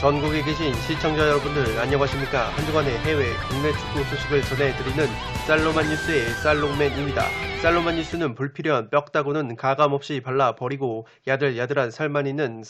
전국에 계신 시청자 여러분들 안녕하십니까. 한 주간의 해외, 국내 축구 소식을 전해드리는 쌀로만 뉴스의 쌀롱맨입니다. 쌀로만 뉴스는 불필요한 뼈다구는 가감없이 발라버리고 야들야들한 살만 있는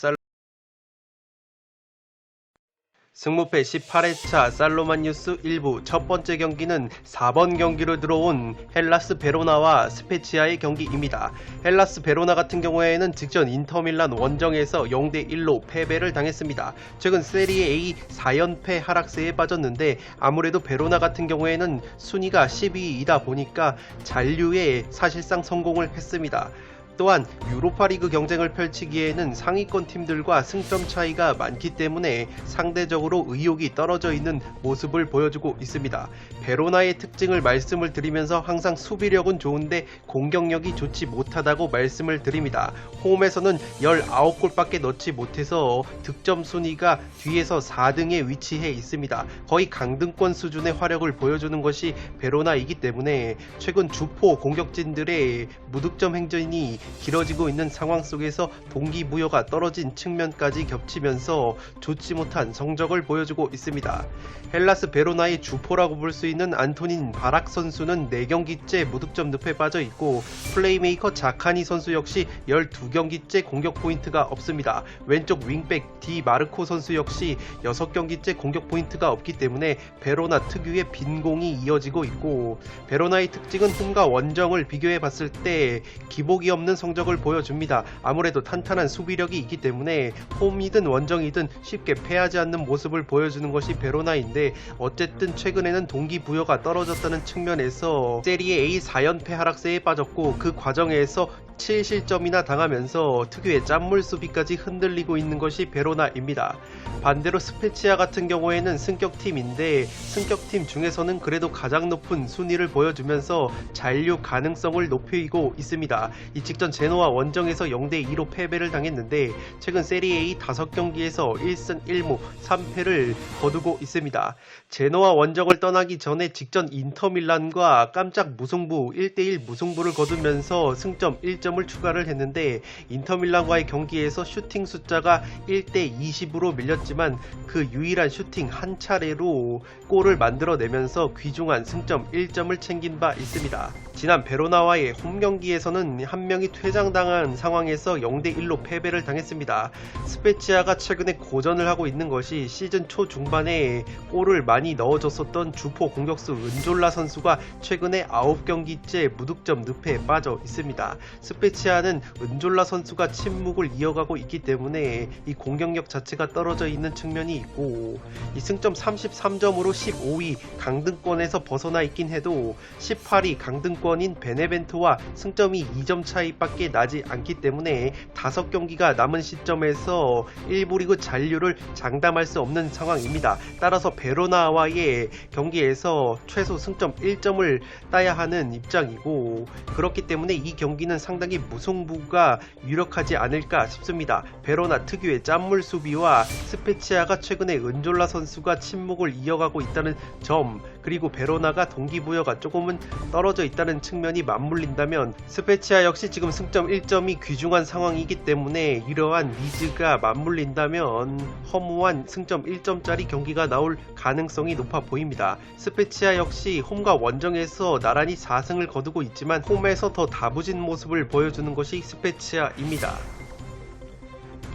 승무패 18회차 쌀로만 뉴스 1부 첫 번째 경기는 4번 경기로 들어온 헬라스 베로나와 스페치아의 경기입니다. 헬라스 베로나 같은 경우에는 직전 인터밀란 원정에서 0대1로 패배를 당했습니다. 최근 세리에 A 4연패 하락세에 빠졌는데 아무래도 베로나 같은 경우에는 순위가 12위이다 보니까 잔류에 사실상 성공을 했습니다. 또한 유로파리그 경쟁을 펼치기에는 상위권 팀들과 승점 차이가 많기 때문에 상대적으로 의욕이 떨어져 있는 모습을 보여주고 있습니다. 베로나의 특징을 말씀을 드리면서 항상 수비력은 좋은데 공격력이 좋지 못하다고 말씀을 드립니다. 홈에서는 19골밖에 넣지 못해서 득점 순위가 뒤에서 4등에 위치해 있습니다. 거의 강등권 수준의 화력을 보여주는 것이 베로나이기 때문에 최근 주포 공격진들의 무득점 행진이 길어지고 있는 상황 속에서 동기부여가 떨어진 측면까지 겹치면서 좋지 못한 성적을 보여주고 있습니다. 헬라스 베로나의 주포라고 볼 수 있는 안토닌 바락 선수는 4경기째 무득점 늪에 빠져 있고 플레이메이커 자카니 선수 역시 12경기째 공격 포인트가 없습니다. 왼쪽 윙백 디 마르코 선수 역시 6경기째 공격 포인트가 없기 때문에 베로나 특유의 빈공이 이어지고 있고 베로나의 특징은 홈과 원정을 비교해 봤을 때 기복이 없는 성적을 보여줍니다. 아무래도 탄탄한 수비력이 있기 때문에 홈이든 원정이든 쉽게 패하지 않는 모습을 보여주는 것이 베로나인데 어쨌든 최근에는 동기부여가 떨어졌다는 측면에서 세리에 A 4연패 하락세에 빠졌고 그 과정에서 7실점이나 당하면서 특유의 짠물 수비까지 흔들리고 있는 것이 베로나입니다. 반대로 스페치아 같은 경우에는 승격팀인데 승격팀 중에서는 그래도 가장 높은 순위를 보여주면서 잔류 가능성을 높이고 있습니다. 이 직전 제노아 원정에서 0대2로 패배를 당했는데 최근 세리A 5경기에서 1승 1무 3패를 거두고 있습니다. 제노아 원정을 떠나기 전에 직전 인터밀란과 깜짝 무승부 1대1 무승부를 거두면서 승점 1점을 추가를 했는데 인터밀란과의 경기에서 슈팅 숫자가 1대20으로 밀렸지만 그 유일한 슈팅 한 차례로 골을 만들어내면서 귀중한 승점 1점을 챙긴 바 있습니다. 지난 베로나와의 홈 경기에서는 한 명이 퇴장당한 상황에서 0대1로 패배를 당했습니다. 스페치아가 최근에 고전을 하고 있는 것이 시즌 초 중반에 골을 많이 넣어줬었던 주포 공격수 은졸라 선수가 최근에 9경기째 무득점 늪에 빠져 있습니다. 스페치아는 은졸라 선수가 침묵을 이어가고 있기 때문에 이 공격력 자체가 떨어져 있는 측면이 있고 이 승점 33점으로 15위 강등권에서 벗어나 있긴 해도 18위 강등권인 베네벤토와 승점이 2점 차이밖에 나지 않기 때문에 5경기가 남은 시점에서 1부 리그 잔류를 장담할 수 없는 상황입니다. 따라서 베로나와의 경기에서 최소 승점 1점을 따야 하는 입장이고 그렇기 때문에 이 경기는 상당히 무승부가 유력하지 않을까 싶습니다. 베로나 특유의 짠물 수비와 스페치아가 최근에 은졸라 선수가 침묵을 이어가고 있다는 점 그리고 베로나가 동기부여가 조금은 떨어져 있다는 측면이 맞물린다면 스페치아 역시 지금 승점 1점이 귀중한 상황이기 때문에 이러한 니즈가 맞물린다면 허무한 승점 1점짜리 경기가 나올 가능성이 높아 보입니다. 스페치아 역시 홈과 원정에서 나란히 4승을 거두고 있지만 홈에서 더 다부진 모습을 보여주는 것이 스페치아입니다.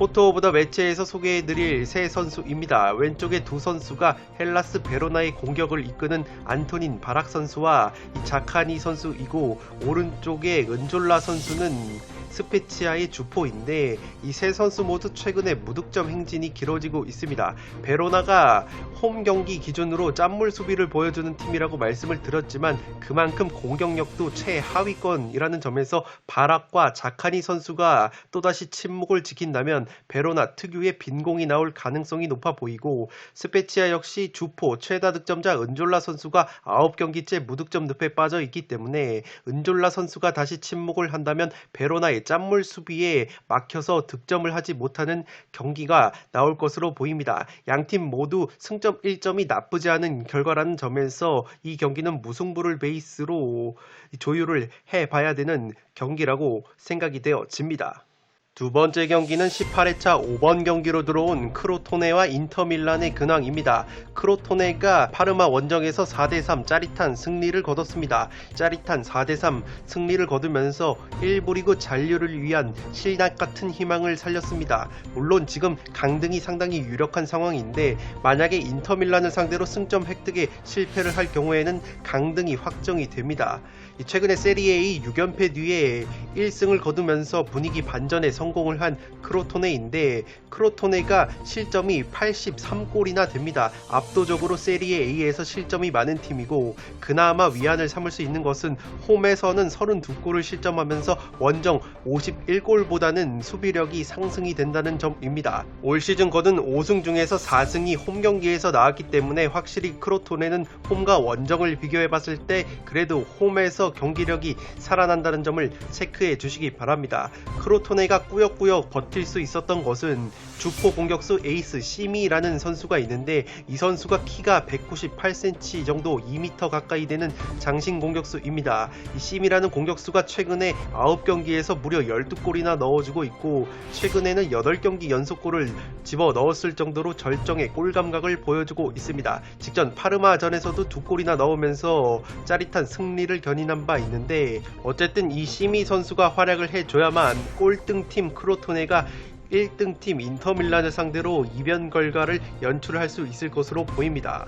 포토 오브 더 매치에서 소개해드릴 세 선수입니다. 왼쪽에 두 선수가 헬라스 베로나의 공격을 이끄는 안토닌 바락 선수와 이 자카니 선수이고 오른쪽에 은졸라 선수는 스페치아의 주포인데 이 세 선수 모두 최근에 무득점 행진이 길어지고 있습니다. 베로나가 홈 경기 기준으로 짠물 수비를 보여주는 팀이라고 말씀을 드렸지만 그만큼 공격력도 최하위권이라는 점에서 바락과 자카니 선수가 또다시 침묵을 지킨다면 베로나 특유의 빈공이 나올 가능성이 높아 보이고 스페치아 역시 주포 최다 득점자 은졸라 선수가 9경기째 무득점 늪에 빠져 있기 때문에 은졸라 선수가 다시 침묵을 한다면 베로나의 짠물 수비에 막혀서 득점을 하지 못하는 경기가 나올 것으로 보입니다. 양팀 모두 승점 1점이 나쁘지 않은 결과라는 점에서 이 경기는 무승부를 베이스로 조율을 해봐야 되는 경기라고 생각이 되어집니다. 두 번째 경기는 18회차 5번 경기로 들어온 크로토네와 인터밀란의 근황입니다. 크로토네가 파르마 원정에서 4대3 짜릿한 승리를 거뒀습니다. 짜릿한 4대3 승리를 거두면서 1부 리그 잔류를 위한 신락 같은 희망을 살렸습니다. 물론 지금 강등이 상당히 유력한 상황인데 만약에 인터밀란을 상대로 승점 획득에 실패를 할 경우에는 강등이 확정이 됩니다. 최근에 세리에 A 6연패 뒤에 1승을 거두면서 분위기 반전에 성공을 한 크로토네인데 크로토네가 실점이 83골이나 됩니다. 압도적으로 세리에 A에서 실점이 많은 팀이고 그나마 위안을 삼을 수 있는 것은 홈에서는 32골을 실점하면서 원정 51골보다는 수비력이 상승이 된다는 점입니다. 올 시즌 거둔 5승 중에서 4승이 홈 경기에서 나왔기 때문에 확실히 크로토네는 홈과 원정을 비교해봤을 때 그래도 홈에서 경기력이 살아난다는 점을 체크해 주시기 바랍니다. 크로토네가 꾸역꾸역 버틸 수 있었던 것은 주포 공격수 에이스 시미라는 선수가 있는데 이 선수가 키가 198cm 정도 2m 가까이 되는 장신 공격수입니다. 이 시미라는 공격수가 최근에 9경기에서 무려 12골이나 넣어주고 있고 최근에는 8경기 연속골을 집어 넣었을 정도로 절정의 골 감각을 보여주고 있습니다. 직전 파르마전에서도 2골이나 넣으면서 짜릿한 승리를 견인한 바 있는데 어쨌든 이 시미 선수가 활약을 해줘야만 꼴등팀 크로토네가 1등팀 인터밀란을 상대로 이변 결과를 연출할 수 있을 것으로 보입니다.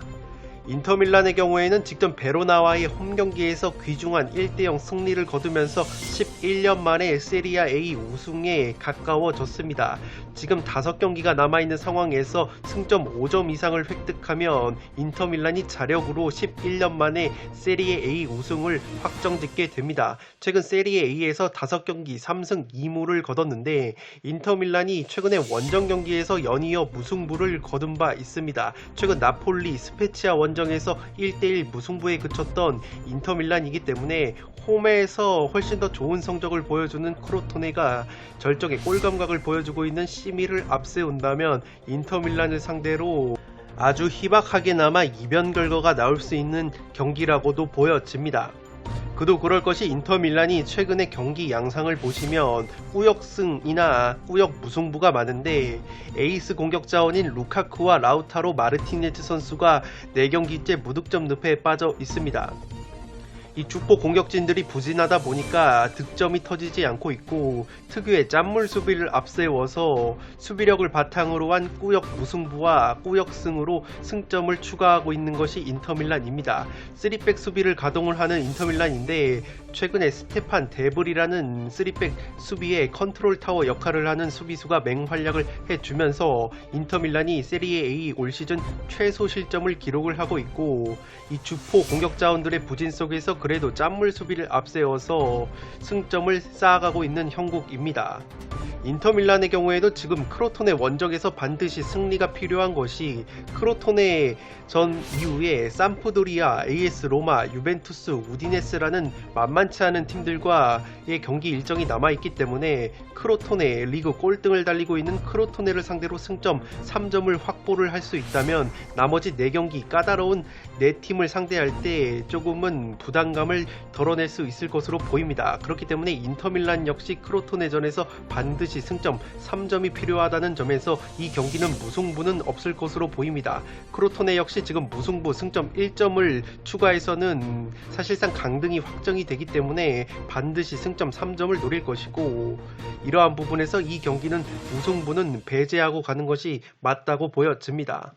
인터밀란의 경우에는 직전 베로나와의 홈경기에서 귀중한 1대0 승리를 거두면서 11년 만에 세리아 A 우승에 가까워졌습니다. 지금 5경기가 남아있는 상황에서 승점 5점 이상을 획득하면 인터밀란이 자력으로 11년 만에 세리에 A 우승을 확정짓게 됩니다. 최근 세리에 A에서 5경기 3승 2무를 거뒀는데 인터밀란이 최근에 원정 경기에서 연이어 무승부를 거둔 바 있습니다. 최근 나폴리 스페치아 원정에서 1대1 무승부에 그쳤던 인터밀란이기 때문에 홈에서 훨씬 더 좋은 성적을 보여주는 크로토네가 절정의 골 감각을 보여주고 있는 시미를 앞세운다면 인터밀란을 상대로 아주 희박하게나마 이변 결과가 나올 수 있는 경기라고도 보여집니다. 그도 그럴 것이 인터밀란이 최근의 경기 양상을 보시면 꾸역승이나 꾸역 무승부가 많은데 에이스 공격 자원인 루카쿠와 라우타로 마르티네즈 선수가 4경기째 무득점 늪에 빠져 있습니다. 이 주포 공격진들이 부진하다 보니까 득점이 터지지 않고 있고 특유의 짠물 수비를 앞세워서 수비력을 바탕으로 한 꾸역 무승부와 꾸역승으로 승점을 추가하고 있는 것이 인터밀란입니다. 3백 수비를 가동을 하는 인터밀란인데 최근에 스테판 데블이라는 3백 수비의 컨트롤 타워 역할을 하는 수비수가 맹활약을 해주면서 인터밀란이 세리에 A 올 시즌 최소 실점을 기록을 하고 있고 이 주포 공격 자원들의 부진 속에서 그래도 짠물 수비를 앞세워서 승점을 쌓아가고 있는 형국입니다. 인터밀란의 경우에도 지금 크로토네 원정에서 반드시 승리가 필요한 것이 크로토네 전 이후에 삼프도리아, AS 로마, 유벤투스, 우디네스라는 만만치 않은 팀들과의 경기 일정이 남아있기 때문에 크로토네 리그 꼴등을 달리고 있는 크로토네를 상대로 승점 3점을 확보를 할 수 있다면 나머지 4경기 까다로운 4팀을 상대할 때 조금은 부담감을 덜어낼 수 있을 것으로 보입니다. 그렇기 때문에 인터밀란 역시 크로토네전에서 반드시 승점 3점이 필요하다는 점에서 이 경기는 무승부는 없을 것으로 보입니다. 크로토네 역시 지금 무승부 승점 1점을 추가해서는 사실상 강등이 확정이 되기 때문에 반드시 승점 3점을 노릴 것이고 이러한 부분에서 이 경기는 무승부는 배제하고 가는 것이 맞다고 보여집니다.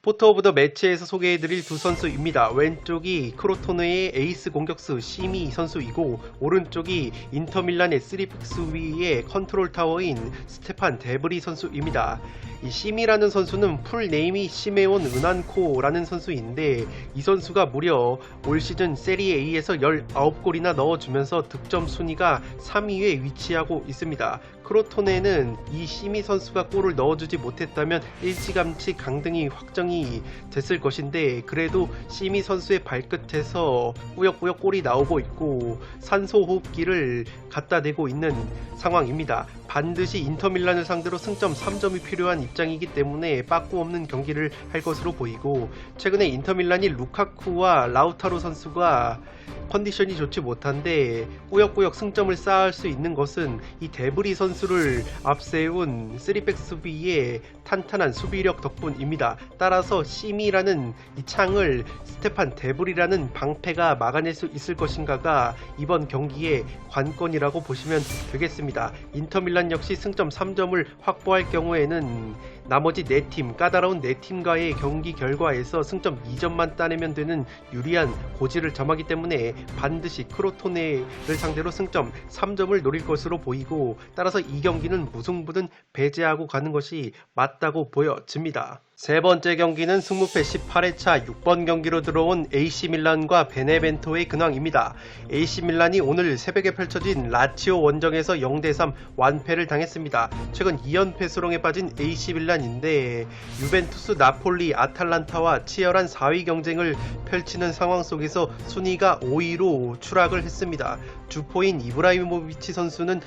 포토 오브 더 매치에서 소개해드릴 두 선수입니다. 왼쪽이 크로토네의 에이스 공격수 시미 선수이고 오른쪽이 인터밀란의 3백스 위의 컨트롤 타워인 스테판 데브리 선수입니다. 이 시미라는 선수는 풀네임이 시메온 은한코라는 선수인데 이 선수가 무려 올 시즌 세리에 A에서 19골이나 넣어주면서 득점 순위가 3위에 위치하고 있습니다. 크로토네는 이 시미 선수가 골을 넣어주지 못했다면 일찌감치 강등이 확정이 됐을 것인데 그래도 시미 선수의 발끝에서 꾸역꾸역 골이 나오고 있고 산소호흡기를 갖다 대고 있는 상황입니다. 반드시 인터밀란을 상대로 승점 3점이 필요한 입장이기 때문에 빠꾸 없는 경기를 할 것으로 보이고 최근에 인터밀란이 루카쿠와 라우타로 선수가 컨디션이 좋지 못한데 꾸역꾸역 승점을 쌓을 수 있는 것은 이 데브리 선수를 앞세운 3백 수비의 탄탄한 수비력 덕분입니다. 따라서 시미라는 이 창을 스테판 데브리라는 방패가 막아낼 수 있을 것인가가 이번 경기의 관건이라고 보시면 되겠습니다. 인터밀란 역시 승점 3점을 확보할 경우에는 나머지 4팀, 까다로운 4팀과의 경기 결과에서 승점 2점만 따내면 되는 유리한 고지를 점하기 때문에 반드시 크로토네를 상대로 승점 3점을 노릴 것으로 보이고 따라서 이 경기는 무승부든 배제하고 가는 것이 맞다고 보여집니다. 세 번째 경기는 승무패 18회차 6번 경기로 들어온 AC밀란과 베네벤토의 근황입니다. AC밀란이 오늘 새벽에 펼쳐진 라치오 원정에서 0대3 완패를 당했습니다. 최근 2연패 수렁에 빠진 AC밀란인데 유벤투스, 나폴리, 아탈란타와 치열한 4위 경쟁을 펼치는 상황 속에서 순위가 5위로 추락을 했습니다. 주포인 이브라이모비치 선수는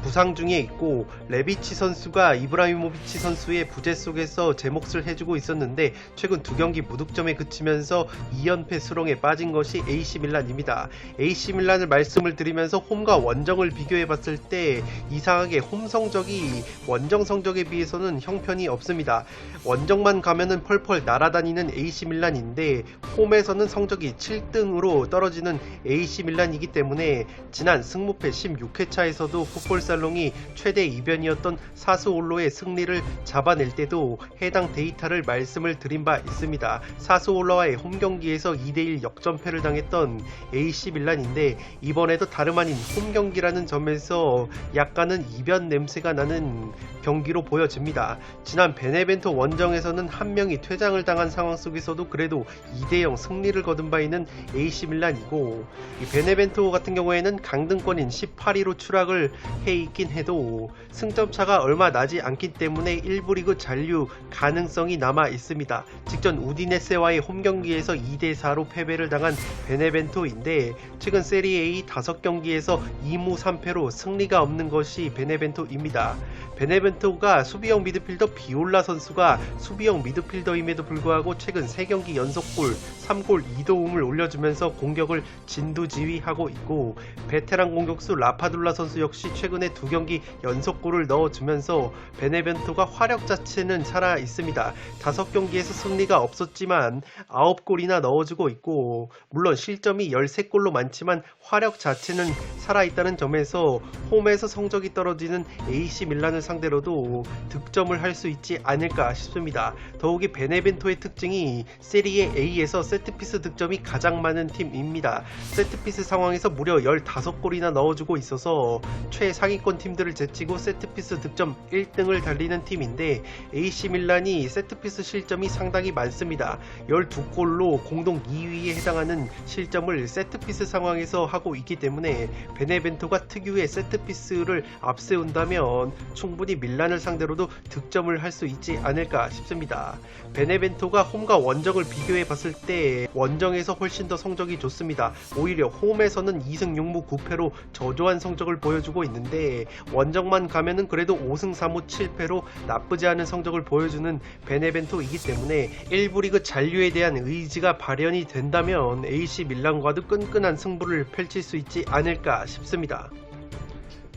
부상 중에 있고 레비치 선수가 이브라이모비치 선수의 부재 속에서 제 몫을 해주고 있었는데 최근 두 경기 무득점에 그치면서 2연패 수렁에 빠진 것이 AC밀란입니다. AC밀란을 말씀을 드리면서 홈과 원정을 비교해 봤을 때 이상하게 홈 성적이 원정 성적에 비해서는 형편이 없습니다. 원정만 가면은 펄펄 날아다니는 AC밀란인데 홈에서는 성적이 7등으로 떨어지는 AC밀란이기 때문에 지난 승무패 16회차에서도 풋볼살롱이 최대 이변이었던 사스올로의 승리를 잡아낼 때도 해당 데이터를 말씀을 드린 바 있습니다. 사스올로와의 홈경기에서 2대1 역전패를 당했던 AC밀란인데 이번에도 다름 아닌 홈경기라는 점에서 약간은 이변 냄새가 나는 경기로 보여집니다. 지난 베네벤토 원정에서는 한 명이 퇴장을 당한 상황 속에서도 그래도 2대0 승리를 거둔 바 있는 AC밀란이고 이 베네벤토 같은 경우에는 강등권인 18위로 추락을 해 있긴 해도 승점차가 얼마 나지 않기 때문에 1부 리그 잔류 가능성이 남아 있습니다. 직전 우디네세와의 홈경기에서 2대4로 패배를 당한 베네벤토인데 최근 세리A 5경기에서 2무 3패로 승리가 없는 것이 베네벤토입니다. 베네벤토가 수비형 미드필더 비올라 선수가 수비형 미드필더임에도 불구하고 최근 3경기 연속골 3골 2도움을 올려주면서 공격을 진두지휘하고 있고 베테랑 공격수 라파둘라 선수 역시 최근에 2경기 연속골을 넣어주면서 베네벤토가 화력 자체는 살아 있습니다. 5경기에서 승리가 없었지만 9골이나 넣어주고 있고 물론 실점이 13골로 많지만 화력 자체는 살아있다는 점에서 홈에서 성적이 떨어지는 AC밀란을 상대로도 득점을 할 수 있지 않을까 싶습니다. 더욱이 베네벤토의 특징이 세리에 A에서 세트피스 득점이 가장 많은 팀입니다. 세트피스 상황에서 무려 15골이나 넣어주고 있어서 최상위권 팀들을 제치고 세트피스 득점 1등을 달리는 팀인데 AC밀란이 세트피스 실점이 상당히 많습니다. 12골로 공동 2위에 해당하는 실점을 세트피스 상황에서 하고 있기 때문에 베네벤토가 특유의 세트피스를 앞세운다면 충분히 밀란을 상대로도 득점을 할 수 있지 않을까 싶습니다. 베네벤토가 홈과 원정을 비교해 봤을 때 원정에서 훨씬 더 성적이 좋습니다. 오히려 홈에서는 2승 6무 9패로 저조한 성적을 보여주고 있는데 원정만 가면은 그래도 5승 3무 7패로 나쁘지 않은 성적을 보여주는 베네벤토이기 때문에 1부 리그 잔류에 대한 의지가 발현이 된다면 AC 밀란과도 끈끈한 승부를 펼칠 수 있지 않을까 싶습니다.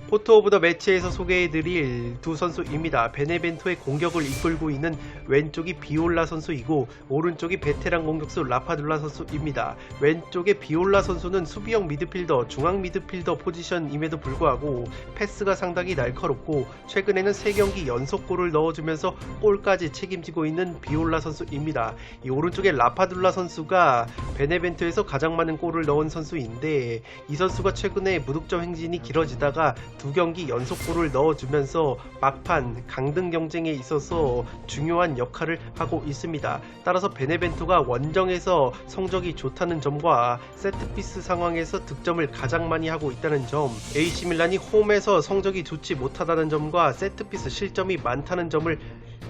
포토 오브 더 매치에서 소개해드릴 두 선수입니다. 베네벤토의 공격을 이끌고 있는 왼쪽이 비올라 선수이고 오른쪽이 베테랑 공격수 라파둘라 선수입니다. 왼쪽의 비올라 선수는 수비형 미드필더, 중앙 미드필더 포지션임에도 불구하고 패스가 상당히 날카롭고 최근에는 3경기 연속골을 넣어주면서 골까지 책임지고 있는 비올라 선수입니다. 이 오른쪽의 라파둘라 선수가 베네벤토에서 가장 많은 골을 넣은 선수인데 이 선수가 최근에 무득점 행진이 길어지다가 2경기 연속골을 넣어주면서 막판 강등 경쟁에 있어서 중요한 역할을 하고 있습니다. 따라서 베네벤토가 원정에서 성적이 좋다는 점과 세트피스 상황에서 득점을 가장 많이 하고 있다는 점, AC밀란이 홈에서 성적이 좋지 못하다는 점과 세트피스 실점이 많다는 점을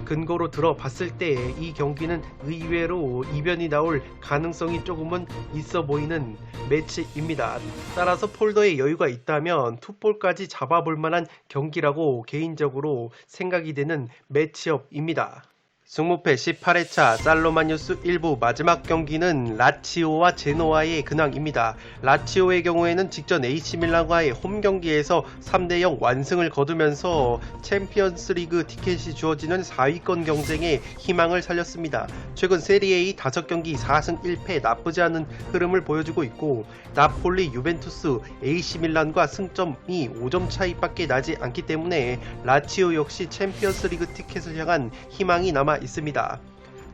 근거로 들어봤을 때 이 경기는 의외로 이변이 나올 가능성이 조금은 있어 보이는 매치입니다. 따라서 폴더에 여유가 있다면 투볼까지 잡아볼 만한 경기라고 개인적으로 생각이 되는 매치업입니다. 승무패 18회차 살로마뉴스 1부 마지막 경기는 라치오와 제노아의 근황입니다. 라치오의 경우에는 직전 AC밀란과의 홈 경기에서 3대0 완승을 거두면서 챔피언스리그 티켓이 주어지는 4위권 경쟁에 희망을 살렸습니다. 최근 세리에A 5경기 4승 1패 나쁘지 않은 흐름을 보여주고 있고 나폴리, 유벤투스, AC밀란과 승점이 5점 차이밖에 나지 않기 때문에 라치오 역시 챔피언스리그 티켓을 향한 희망이 남아 있습니다.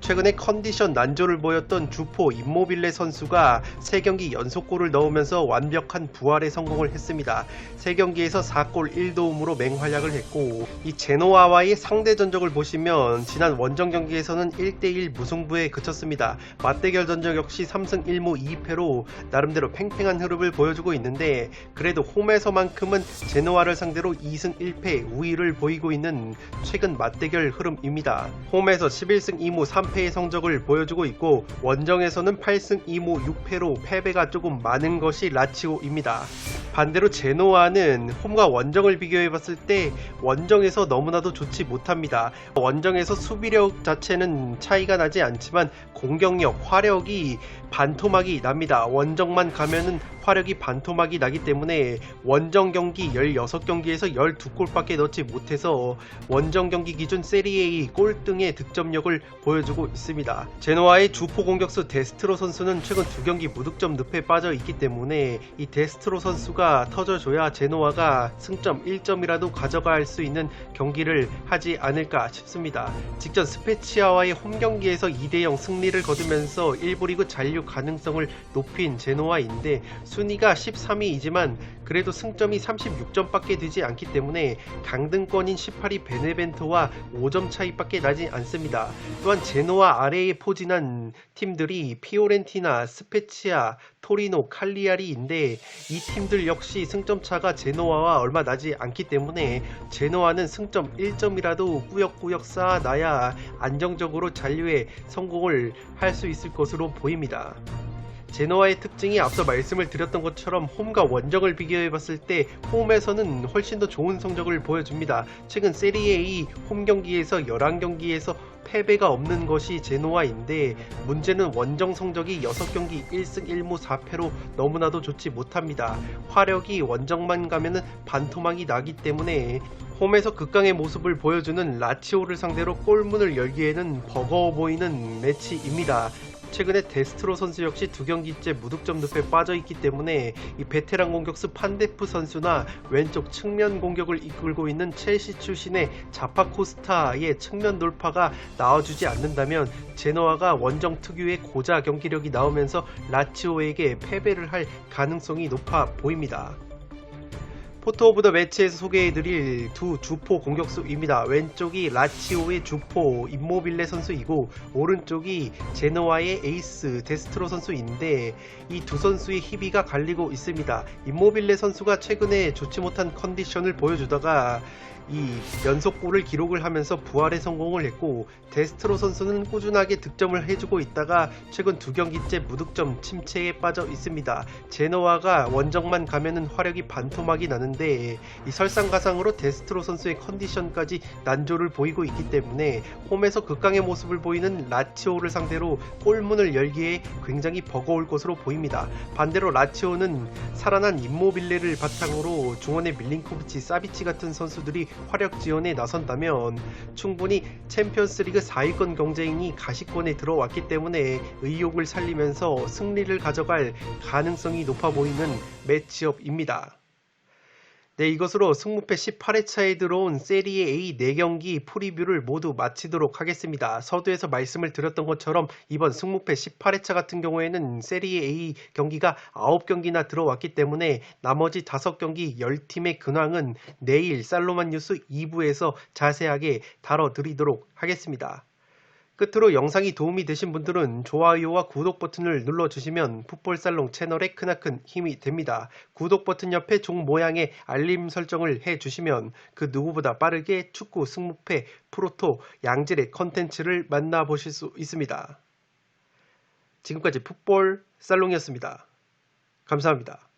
최근에 컨디션 난조를 보였던 주포 임모빌레 선수가 3경기 연속골을 넣으면서 완벽한 부활에 성공을 했습니다. 3경기에서 4골 1도움으로 맹활약을 했고 이 제노아와의 상대 전적을 보시면 지난 원정 경기에서는 1대1 무승부에 그쳤습니다. 맞대결 전적 역시 3승 1무 2패로 나름대로 팽팽한 흐름을 보여주고 있는데 그래도 홈에서만큼은 제노아를 상대로 2승 1패 우위를 보이고 있는 최근 맞대결 흐름입니다. 홈에서 11승 2무 3패의 성적을 보여주고 있고 원정에서는 8승 2무 6패로 패배가 조금 많은 것이 라치오입니다. 반대로 제노아는 홈과 원정을 비교해봤을 때 원정에서 너무나도 좋지 못합니다. 원정에서 수비력 자체는 차이가 나지 않지만 공격력, 화력이 반토막이 납니다. 원정만 가면은 화력이 반토막이 나기 때문에 원정 경기 16경기에서 12골밖에 넣지 못해서 원정 경기 기준 세리에A 꼴등의 득점력을 보여주고 있습니다. 제노아의 주포 공격수 데스트로 선수는 최근 2경기 무득점 늪에 빠져 있기 때문에 이 데스트로 선수가 터져줘야 제노아가 승점 1점이라도 가져갈 수 있는 경기를 하지 않을까 싶습니다. 직전 스페치아와의 홈 경기에서 2대0 승리를 거두면서 1부 리그 잔류 가능성을 높인 제노아인데 순위가 13위이지만 그래도 승점이 36점밖에 되지 않기 때문에 강등권인 18위 베네벤토와 5점 차이밖에 나지 않습니다. 또한 제노아 아래에 포진한 팀들이 피오렌티나, 스페치아, 토리노, 칼리아리인데 이 팀들 역시 승점 차가 제노아와 얼마 나지 않기 때문에 제노아는 승점 1점이라도 꾸역꾸역 쌓아놔야 안정적으로 잔류에 성공을 할 수 있을 것으로 보입니다. 제노아의 특징이 앞서 말씀을 드렸던 것처럼 홈과 원정을 비교해봤을 때 홈에서는 훨씬 더 좋은 성적을 보여줍니다. 최근 세리에A 홈 경기에서 11경기에서 패배가 없는 것이 제노아인데 문제는 원정 성적이 6경기 1승 1무 4패로 너무나도 좋지 못합니다. 화력이 원정만 가면은 반토막이 나기 때문에 홈에서 극강의 모습을 보여주는 라치오를 상대로 골문을 열기에는 버거워 보이는 매치입니다. 최근에 데스트로 선수 역시 2경기째 무득점 늪에 빠져있기 때문에 이 베테랑 공격수 판데프 선수나 왼쪽 측면 공격을 이끌고 있는 첼시 출신의 자파코스타의 측면 돌파가 나와주지 않는다면 제노아가 원정 특유의 고자 경기력이 나오면서 라치오에게 패배를 할 가능성이 높아 보입니다. 포토 오브 더 매치에서 소개해드릴 두 주포 공격수입니다. 왼쪽이 라치오의 주포 임모빌레 선수이고 오른쪽이 제노아의 에이스 데스트로 선수인데 이 두 선수의 희비가 갈리고 있습니다. 임모빌레 선수가 최근에 좋지 못한 컨디션을 보여주다가 이 연속골을 기록을 하면서 부활에 성공을 했고, 데스트로 선수는 꾸준하게 득점을 해주고 있다가 최근 2경기째 무득점 침체에 빠져 있습니다. 제노아가 원정만 가면은 화력이 반토막이 나는데 이 설상가상으로 데스트로 선수의 컨디션까지 난조를 보이고 있기 때문에 홈에서 극강의 모습을 보이는 라치오를 상대로 골문을 열기에 굉장히 버거울 것으로 보입니다. 반대로 라치오는 살아난 임모빌레를 바탕으로 중원의 밀린코비치, 사비치 같은 선수들이 화력 지원에 나선다면 충분히 챔피언스리그 4위권 경쟁이 가시권에 들어왔기 때문에 의욕을 살리면서 승리를 가져갈 가능성이 높아 보이는 매치업입니다. 네, 이것으로 승무패 18회차에 들어온 세리에 A 4경기 프리뷰를 모두 마치도록 하겠습니다. 서두에서 말씀을 드렸던 것처럼 이번 승무패 18회차 같은 경우에는 세리에 A 경기가 9경기나 들어왔기 때문에 나머지 5경기 10팀의 근황은 내일 살로만 뉴스 2부에서 자세하게 다뤄드리도록 하겠습니다. 끝으로 영상이 도움이 되신 분들은 좋아요와 구독 버튼을 눌러주시면 풋볼살롱 채널에 크나큰 힘이 됩니다. 구독 버튼 옆에 종 모양의 알림 설정을 해주시면 그 누구보다 빠르게 축구 승무패 프로토 양질의 컨텐츠를 만나보실 수 있습니다. 지금까지 풋볼살롱이었습니다. 감사합니다.